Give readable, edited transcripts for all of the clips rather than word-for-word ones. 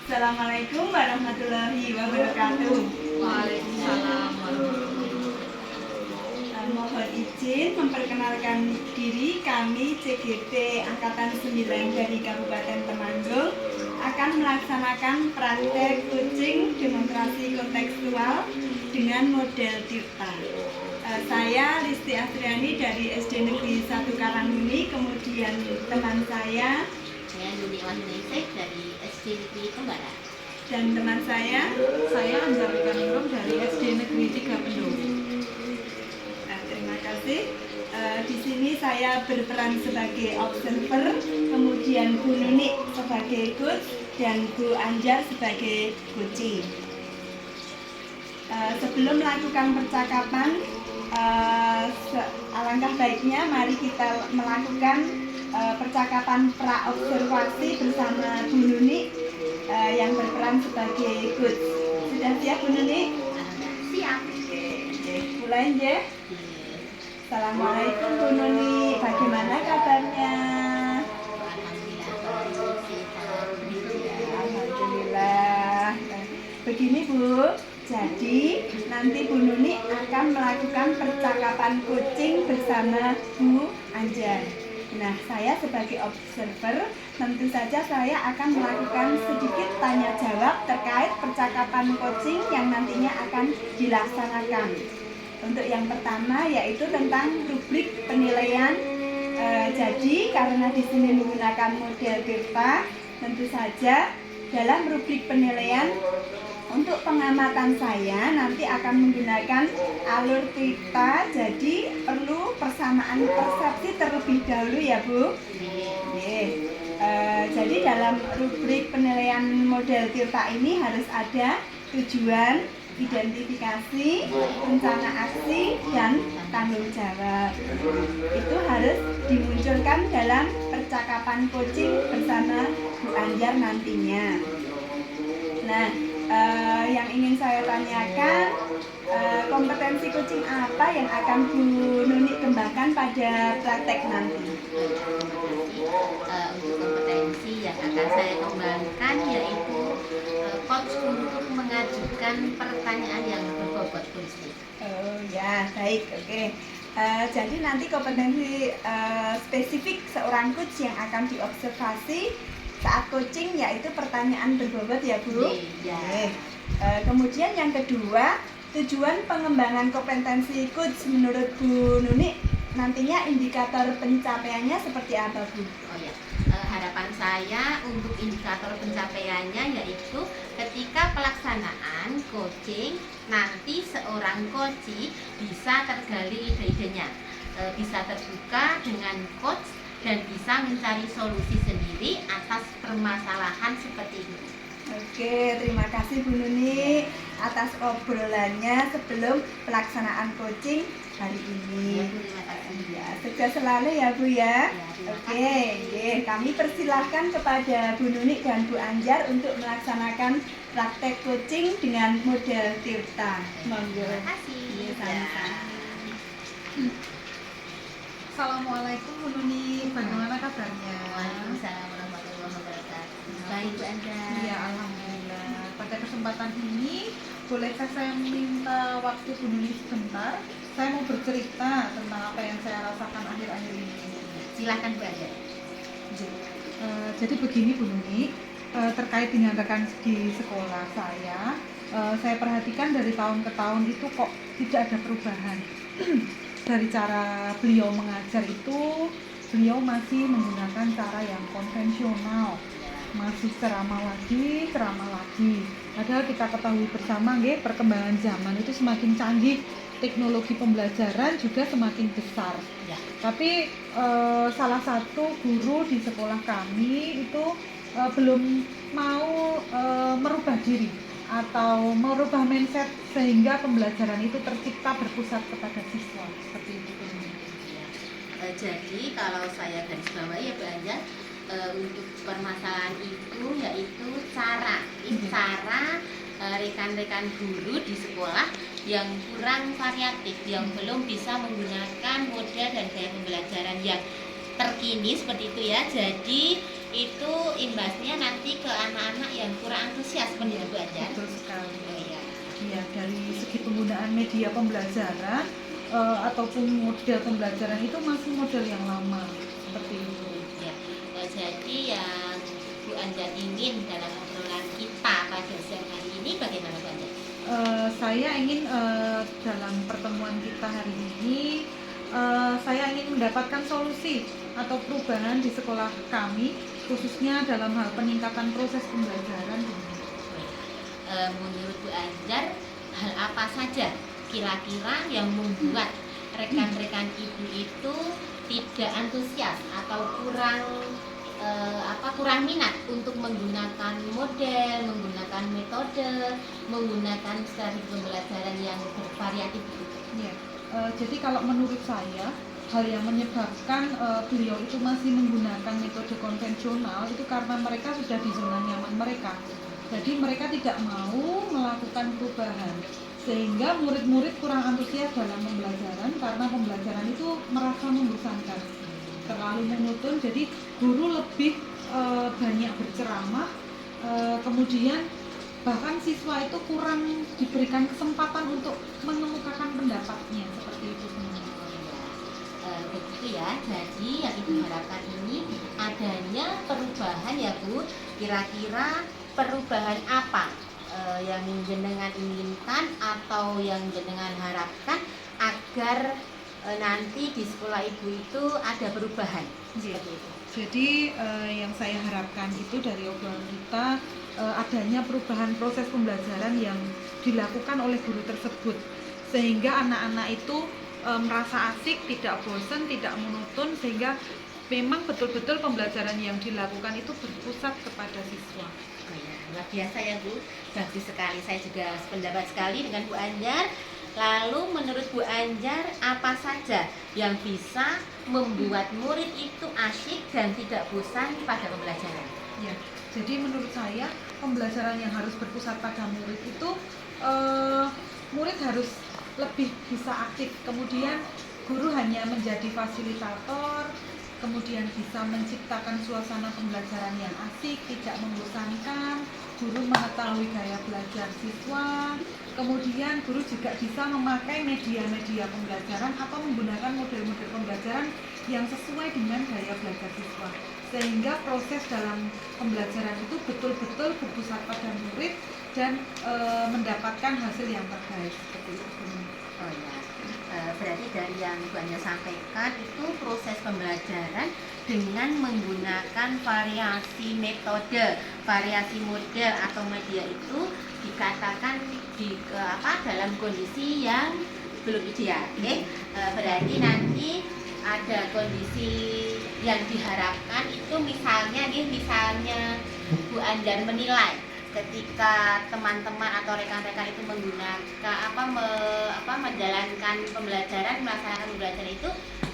Assalamualaikum warahmatullahi wabarakatuh. Waalaikumsalam warahmatullahi wabarakatuh. Mohon izin memperkenalkan diri, kami CGT Angkatan 9 dari Kabupaten Temanggung akan melaksanakan praktek coaching demokrasi kontekstual dengan model Tirta. Saya Listi Astriani dari SD Negeri 1 Karangmuni, kemudian teman saya Yuni Wahyuningsih dari SD Negeri Tembara. dan teman saya Anjar Kaningrum dari SD Negeri 3 Pendung. Terima kasih. Di sini saya berperan sebagai observer, kemudian Bu Nunik sebagai coach dan Bu Anjar sebagai coaching. Sebelum melakukan percakapan, alangkah baiknya mari kita melakukan percakapan pra-observasi bersama Bu Nunik yang berperan sebagai coach. Sudah siap Bu Nunik? Siap. Mulai ya. Assalamualaikum Bu Nunik, bagaimana kabarnya? Alhamdulillah. Begini Bu, jadi nanti Bu Nunik akan melakukan percakapan coaching bersama Bu Anjar. Nah, saya sebagai observer, tentu saja saya akan melakukan sedikit tanya jawab terkait percakapan coaching yang nantinya akan dilaksanakan. Untuk yang pertama yaitu tentang rubrik penilaian. Jadi karena di sini menggunakan model Tirta, tentu saja dalam rubrik penilaian untuk pengamatan saya nanti akan menggunakan alur Tirta. Jadi perlu persamaan persepsi terlebih dahulu ya Bu. Jadi dalam rubrik penilaian model Tirta ini harus ada tujuan, identifikasi, rencana aksi, dan tanggung jawab. Itu harus dimunculkan dalam percakapan coaching bersama Bu Anjar nantinya. Nah, yang ingin saya tanyakan, kompetensi coaching apa yang akan Bu Nunik kembangkan pada praktek nanti? Untuk kompetensi yang akan saya kembangkan yaitu coach untuk mengajukan pertanyaan yang berbobot tulistik. Oh ya, baik, oke. Jadi nanti kompetensi spesifik seorang coach yang akan diobservasi saat coaching yaitu pertanyaan berbobot ya Bu. Iya. Kemudian yang kedua, tujuan pengembangan kompetensi coach menurut Bu Nunik nantinya indikator pencapaiannya seperti apa Bu? Oh ya, harapan saya untuk indikator pencapaiannya yaitu ketika pelaksanaan coaching nanti seorang coach bisa tergali ide-idenya, bisa terbuka dengan coach dan bisa mencari solusi sendiri atas permasalahan seperti ini. Oke, terima kasih Bu Nuni atas obrolannya sebelum pelaksanaan coaching hari ini. Terima kasih. Ya, sukses selalu ya Bu ya. Oke, kami persilahkan kepada Bu Nuni dan Bu Anjar untuk melaksanakan praktek coaching dengan model Tirta. Monggo. Terima kasih. Iya, sama-sama. Assalamualaikum Bu Nuni, bagaimana kabarnya? Waalaikumsalam warahmatullahi wabarakatuh. Baik Bu Anjar. Iya, alhamdulillah. Pada kesempatan ini, bolehkah saya minta waktu Bu Nuni sebentar? Saya mau bercerita tentang apa yang saya rasakan akhir-akhir ini. Silakan Bu Anjar. Jadi begini Bu Nuni, terkait dengan rekan di sekolah saya perhatikan dari tahun ke tahun itu kok tidak ada perubahan. Dari cara beliau mengajar itu, beliau masih menggunakan cara yang konvensional, masih ceramah lagi. Padahal kita ketahui bersama, perkembangan zaman itu semakin canggih, teknologi pembelajaran juga semakin besar. Ya. Tapi salah satu guru di sekolah kami itu belum mau merubah diri atau merubah mindset sehingga pembelajaran itu tercipta berpusat kepada siswa seperti itu. Jadi kalau saya garis bawahi ya Bu Anjar, untuk permasalahan itu yaitu cara rekan-rekan guru di sekolah yang kurang variatif, yang belum bisa menggunakan model dan gaya pembelajaran yang terkini seperti itu ya. Jadi itu imbasnya nanti ke anak-anak yang kurang antusias seperti itu Bu Anjar. Betul sekali. Oh iya. Iya, dari segi penggunaan media pembelajaran ataupun model pembelajaran itu masih model yang lama seperti itu. Ya. Jadi yang Bu Anjar ingin dalam obrolan kita pada siang hari ini bagaimana Bu Anjar? Saya ingin dalam pertemuan kita hari ini saya ingin mendapatkan solusi atau perubahan di sekolah kami khususnya dalam hal peningkatan proses pembelajaran. Menurut Bu Anjar, hal apa saja kira-kira yang membuat rekan-rekan ibu itu tidak antusias atau kurang minat untuk menggunakan model, menggunakan metode, menggunakan strategi pembelajaran yang bervariatif itu? Ya, jadi kalau menurut saya hal yang menyebabkan beliau itu masih menggunakan metode konvensional itu karena mereka sudah di zona nyaman mereka. Jadi mereka tidak mau melakukan perubahan sehingga murid-murid kurang antusias dalam pembelajaran karena pembelajaran itu merasa membosankan, terlalu monoton. Jadi guru lebih banyak berceramah, kemudian bahkan siswa itu kurang diberikan kesempatan untuk mengemukakan pendapatnya seperti itu. Begitu ya. Jadi yang ibu harapkan ini adanya perubahan ya Bu. Kira-kira perubahan apa yang jenengan inginkan atau yang jenengan harapkan agar nanti di sekolah ibu itu ada perubahan seperti itu? Jadi yang saya harapkan itu dari obrolan kita adanya perubahan proses pembelajaran yang dilakukan oleh guru tersebut sehingga anak-anak itu merasa asik, tidak bosan, tidak monoton, sehingga memang betul-betul pembelajaran yang dilakukan itu berpusat kepada siswa. Oh ya, luar biasa ya Bu, bagus sekali. Saya juga sependapat sekali dengan Bu Anjar. Lalu menurut Bu Anjar apa saja yang bisa membuat murid itu asyik dan tidak bosan pada pembelajaran? Ya, jadi menurut saya pembelajaran yang harus berpusat pada murid itu murid harus lebih bisa aktif, kemudian guru hanya menjadi fasilitator, kemudian bisa menciptakan suasana pembelajaran yang asik, tidak membosankan, guru mengetahui gaya belajar siswa, kemudian guru juga bisa memakai media-media pembelajaran atau menggunakan model-model pembelajaran yang sesuai dengan gaya belajar siswa, sehingga proses dalam pembelajaran itu betul-betul berpusat pada murid dan mendapatkan hasil yang terbaik seperti itu. Oh ya, berarti dari yang Bu Anjar sampaikan itu proses pembelajaran dengan menggunakan variasi metode, variasi model atau media itu dikatakan dalam kondisi yang belum ideal. Berarti nanti ada kondisi yang diharapkan itu misalnya Bu Anjar menilai ketika teman-teman atau rekan-rekan itu menggunakan menjalankan pembelajaran, melaksanakan pembelajaran itu,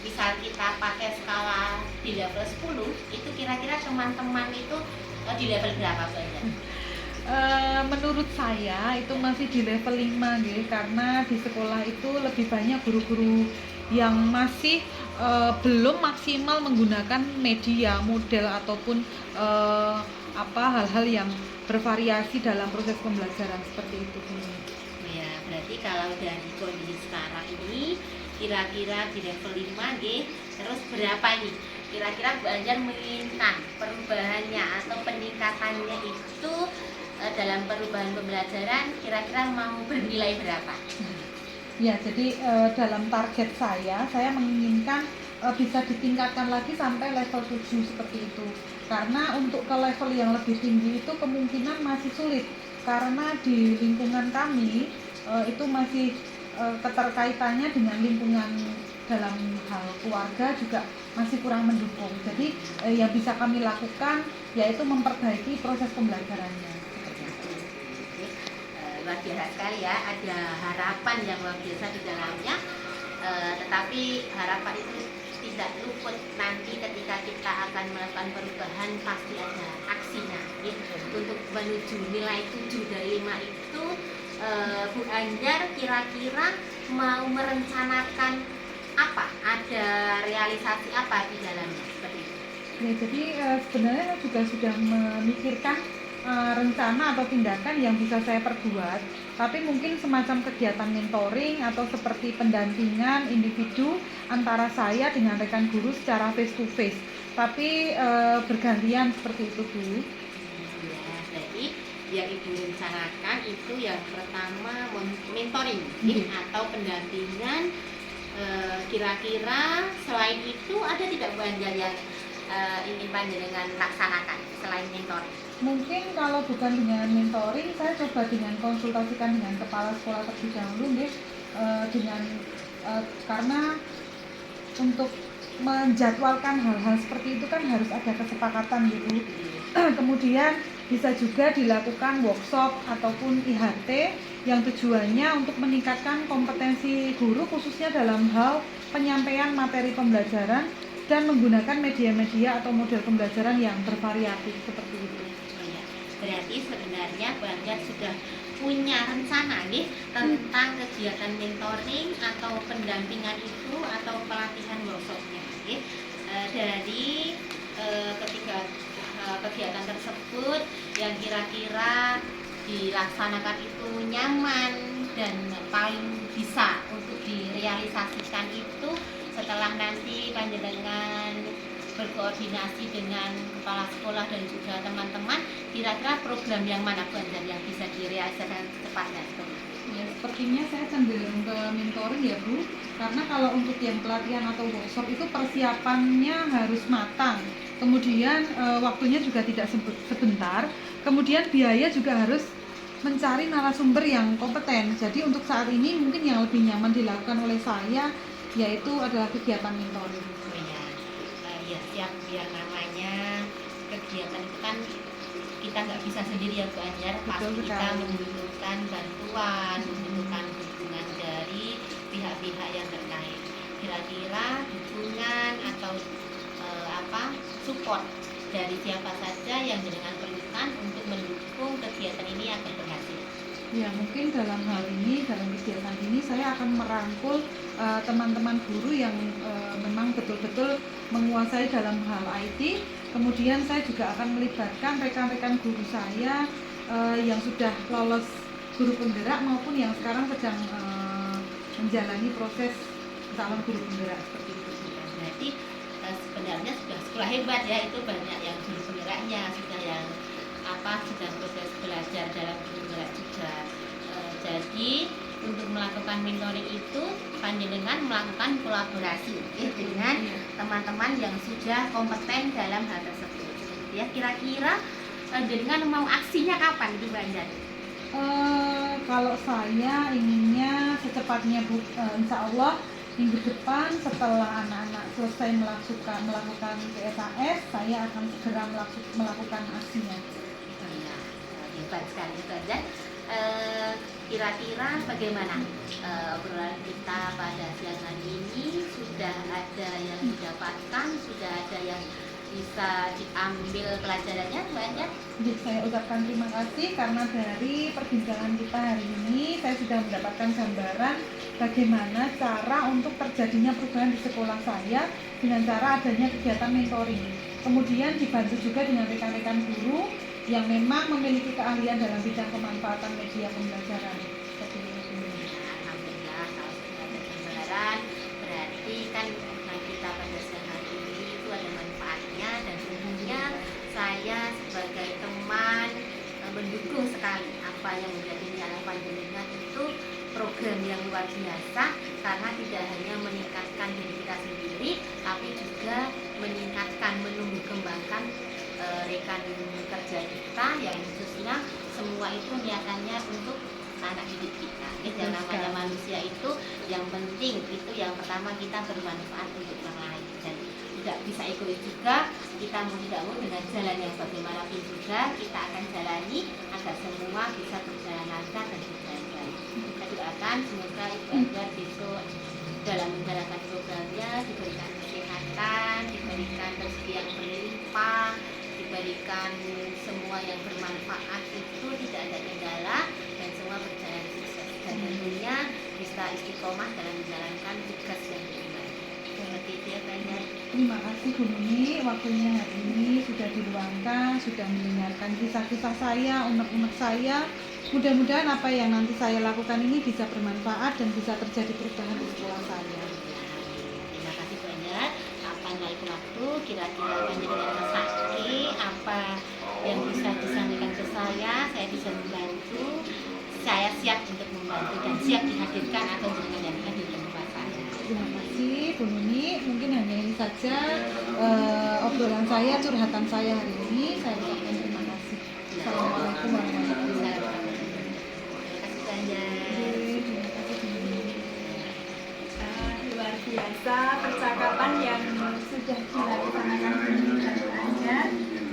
misal kita pakai skala di level 10, itu kira-kira teman-teman itu di level berapa Bu Anjar? Menurut saya itu masih di level 5 gitu, karena di sekolah itu lebih banyak guru-guru yang masih belum maksimal menggunakan media, model ataupun hal-hal yang bervariasi dalam proses pembelajaran seperti itu. Ya, berarti kalau dari kondisi sekarang ini kira-kira di level 5 terus berapa ini? Kira-kira Bu Anjar menginginkan perubahannya atau peningkatannya itu dalam perubahan pembelajaran kira-kira mau bernilai berapa? Ya, jadi dalam target saya menginginkan bisa ditingkatkan lagi sampai level 7 seperti itu. Karena untuk ke level yang lebih tinggi itu kemungkinan masih sulit karena di lingkungan kami itu masih keterkaitannya dengan lingkungan dalam hal keluarga juga masih kurang mendukung. Jadi yang bisa kami lakukan yaitu memperbaiki proses pembelajarannya. Luar biasa sekali ya, ada harapan yang luar biasa di dalamnya, tetapi harapan itu tidak luput nanti ketika kita akan melakukan perubahan pasti ada aksinya untuk menuju nilai 7 dari 5 itu. Bu Anjar kira-kira mau merencanakan apa, ada realisasi apa di dalamnya seperti itu? Ya, jadi sebenarnya juga sudah memikirkan rencana atau tindakan yang bisa saya perbuat, tapi mungkin semacam kegiatan mentoring atau seperti pendampingan individu antara saya dengan rekan guru secara face to face, tapi bergantian seperti itu Bu. Ya, jadi yang ibu rencanakan itu yang pertama mentoring atau pendampingan. Kira-kira selain itu ada tidak Bu Anjar yang ingin panjenengan laksanakan selain mentoring? Mungkin kalau bukan dengan mentoring, saya coba dengan konsultasikan dengan kepala sekolah terlebih dahulu nih, karena untuk menjadwalkan hal-hal seperti itu kan harus ada kesepakatan gitu. Kemudian bisa juga dilakukan workshop ataupun IHT yang tujuannya untuk meningkatkan kompetensi guru khususnya dalam hal penyampaian materi pembelajaran dan menggunakan media-media atau model pembelajaran yang bervariatif seperti itu. Berarti sebenarnya Bu Anjar sudah punya rencana nih tentang kegiatan mentoring atau pendampingan itu atau pelatihan workshopnya. Dari ketiga kegiatan tersebut yang kira-kira dilaksanakan itu nyaman dan paling bisa untuk direalisasikan itu setelah nanti panjenengan berkoordinasi dengan kepala sekolah dan juga teman-teman, kira-kira program yang mana Bu Anjar yang bisa direalisasikan secepatnya? Ya, sepertinya saya cenderung ke mentoring ya Bu, karena kalau untuk yang pelatihan atau workshop itu persiapannya harus matang, kemudian waktunya juga tidak sebentar, kemudian biaya juga harus mencari narasumber yang kompeten. Jadi untuk saat ini mungkin yang lebih nyaman dilakukan oleh saya yaitu adalah kegiatan mentoring. Ya siap, yang namanya kegiatan itu kan kita nggak bisa sendiri ya Bu Anjar, pasti kita membutuhkan bantuan, membutuhkan dukungan dari pihak-pihak yang terkait. Kira-kira dukungan atau support dari siapa saja yang dengan perlukan untuk mendukung kegiatan ini agar berhasil? Ya, mungkin dalam hal ini, dalam kegiatan ini saya akan merangkul teman-teman guru yang memang betul-betul menguasai dalam hal IT. Kemudian saya juga akan melibatkan rekan-rekan guru saya yang sudah lolos guru penggerak maupun yang sekarang sedang menjalani proses calon guru penggerak seperti itu. Berarti sebenarnya sudah sekolah hebat ya, itu banyak yang guru penggeraknya, sudah yang sudah proses belajar dalam guru penggerak juga. Jadi untuk melakukan mentoring itu panjenengan melakukan kolaborasi dengan teman-teman yang sudah kompeten dalam hal tersebut. Ya, kira-kira dengan mau aksinya kapan itu Bu Anjar? Kalau saya inginnya secepatnya Bu, insya Allah minggu depan setelah anak-anak selesai melakukan PSAS, saya akan segera melakukan aksinya. Ya, hebat sekali Bu Anjar. Kira-kira bagaimana obrolan kita pada siang hari ini? Sudah ada yang didapatkan, sudah ada yang bisa diambil pelajarannya Bu Anjar? Saya ucapkan terima kasih karena dari perbincangan kita hari ini saya sudah mendapatkan gambaran bagaimana cara untuk terjadinya perubahan di sekolah saya dengan cara adanya kegiatan mentoring. Kemudian dibantu juga dengan rekan-rekan guru yang memang memiliki keahlian dalam bidang pemanfaatan media pembelajaran. Alhamdulillah, kalau sudah ada gambaran, berarti kan kita pada siang hari ini itu ada manfaatnya, dan tentunya saya sebagai teman mendukung sekali apa yang menjadi niatan panjenengan itu program yang luar biasa, karena tidak hanya meningkatkan diri kita sendiri, tapi juga meningkatkan, menumbuh kembangkan rekan kerja kita yang khususnya semua itu niatannya untuk anak didik kita. Yang namanya manusia itu yang penting itu yang pertama kita bermanfaat untuk orang lain, dan tidak bisa egois juga. Kita mau tidak mau dengan jalan yang bagaimanapun juga kita akan jalani agar semua bisa berjalan lancar dan berjalan baik. Kita doakan semoga Ibu Anjar besok dalam menjalankan programnya diberikan kesehatan, diberikan rezeki yang berlimpah, diberikan semua yang bermanfaat, itu tidak ada kendala dan semua berjalan sukses, dan tentunya bisa istiqomah dalam menjalankan tugas yang diimani. Seperti itu ya Pak Anjar. Terima kasih Bu Nuni, waktunya hari ini sudah diluangkan, sudah mendengarkan kisah-kisah saya, unek-unek saya. Mudah-mudahan apa yang nanti saya lakukan ini bisa bermanfaat dan bisa terjadi perubahan di sekolah saya. Terima kasih banyak. Kapan lain waktu kira-kira panjenengan ngesake apa yang bisa disampaikan ke saya bisa membantu. Saya siap untuk membantu dan siap dihadirkan atau jenengan yang hadir di tempat saya. Terima kasih Bu Nuni, mungkin hanya ini saja obrolan saya, curhatan saya hari ini. Saya ucapkan terima kasih. Assalamualaikum warahmatullahi wabarakatuh. Terima kasih banyak. Terima kasih Bu Nuni. Luar biasa percakapan yang sudah dilaksanakan Bunda dan Bu Anjar.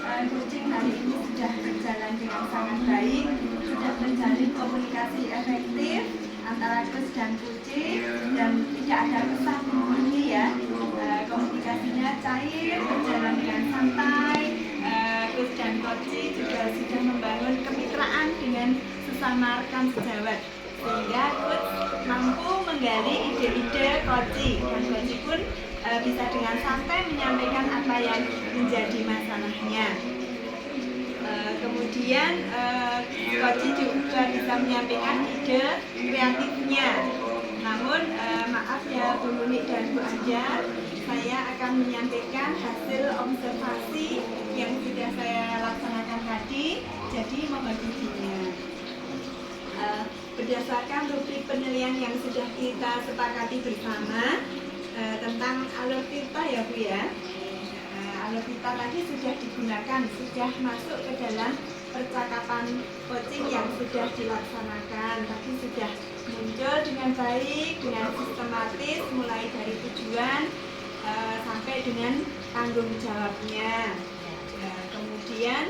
Coaching hari ini sudah berjalan dengan sangat baik, sudah menjalin komunikasi efektif antara coach dan kucing dan tidak ada kesan ini ya. Komunikasinya cair, berjalan dengan santai. Coach dan coaching juga sudah membangun kemitraan dengan sesama rekan sejawat, sehingga coach mampu menggali ide-ide coaching dan coaching pun bisa dengan santai menyampaikan apa yang menjadi masalahnya. Kemudian coaching juga bisa menyampaikan ide kreatifnya. Namun maaf ya Bu Nuni dan Bu Anjar, saya akan menyampaikan hasil observasi yang sudah saya laksanakan tadi, jadi mohon izinnya. Berdasarkan rubrik penilaian yang sudah kita sepakati bersama tentang alur tirta ya Bu ya. Alur tirta tadi sudah digunakan, sudah masuk ke dalam percakapan coaching yang sudah dilaksanakan. Tadi sudah muncul dengan baik, dengan sistematis, mulai dari tujuan sampai dengan tanggung jawabnya. Kemudian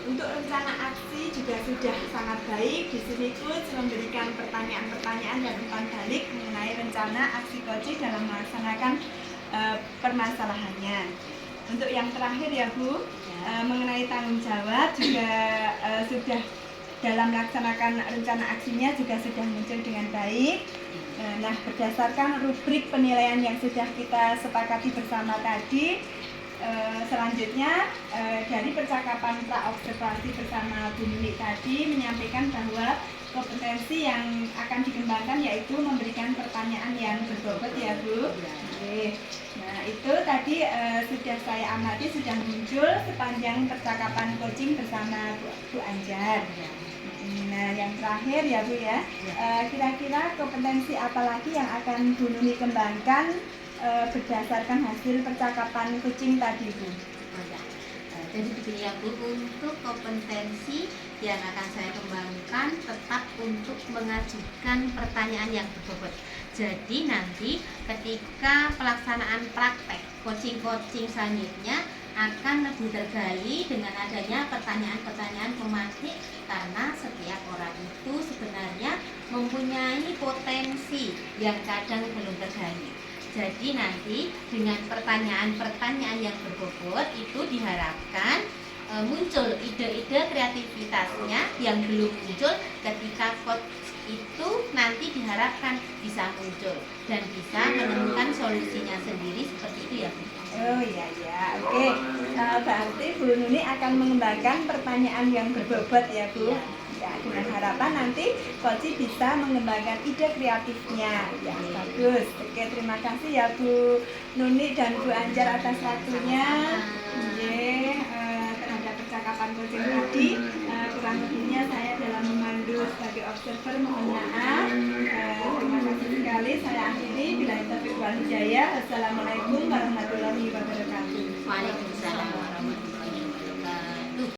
untuk rencana aksi juga sudah sangat baik. Di sini coach memberikan pertanyaan-pertanyaan dan umpan balik mengenai rencana aksi coaching dalam melaksanakan permasalahannya. Untuk yang terakhir ya Bu, mengenai tanggung jawab juga sudah dalam melaksanakan rencana aksinya juga sudah muncul dengan baik. Nah, berdasarkan rubrik penilaian yang sudah kita sepakati bersama tadi, selanjutnya dari percakapan pra-observasi bersama Bu Nuni tadi menyampaikan bahwa kompetensi yang akan dikembangkan yaitu memberikan pertanyaan yang berbobot ya Bu. Oke. Nah itu tadi sudah saya amati, sudah muncul sepanjang percakapan coaching bersama Bu Anjar. Nah yang terakhir ya Bu ya, kira-kira kompetensi apa lagi yang akan Bu Nuni kembangkan berdasarkan hasil percakapan coaching tadi Bu? Jadi begini ya Bu, untuk kompetensi yang akan saya kembangkan tetap untuk mengajukan pertanyaan yang berbobot. Jadi nanti ketika pelaksanaan praktek coaching-coaching selanjutnya akan lebih tergali dengan adanya pertanyaan-pertanyaan pematik, karena setiap orang itu sebenarnya mempunyai potensi yang kadang belum tergali. Jadi nanti dengan pertanyaan-pertanyaan yang berbobot itu diharapkan muncul ide-ide kreativitasnya yang belum muncul ketika coach itu nanti diharapkan bisa muncul dan bisa menemukan solusinya sendiri seperti itu ya Bu. Oh iya ya, oke. Berarti Bu Nuni akan mengembangkan pertanyaan yang berbobot ya Bu. Ya, dengan harapan nanti coach bisa mengembangkan ide kreatifnya. Ya, bagus. Oke, terima kasih ya Bu Nuni dan Bu Anjar atas waktunya. Terhadap percakapan coaching tadi, kurang lebihnya saya dalam memandu sebagai observer mohon maaf. Terima kasih sekali. Saya akhiri. Bila taufiq wal hidayah. Wassalamualaikum warahmatullahi wabarakatuh.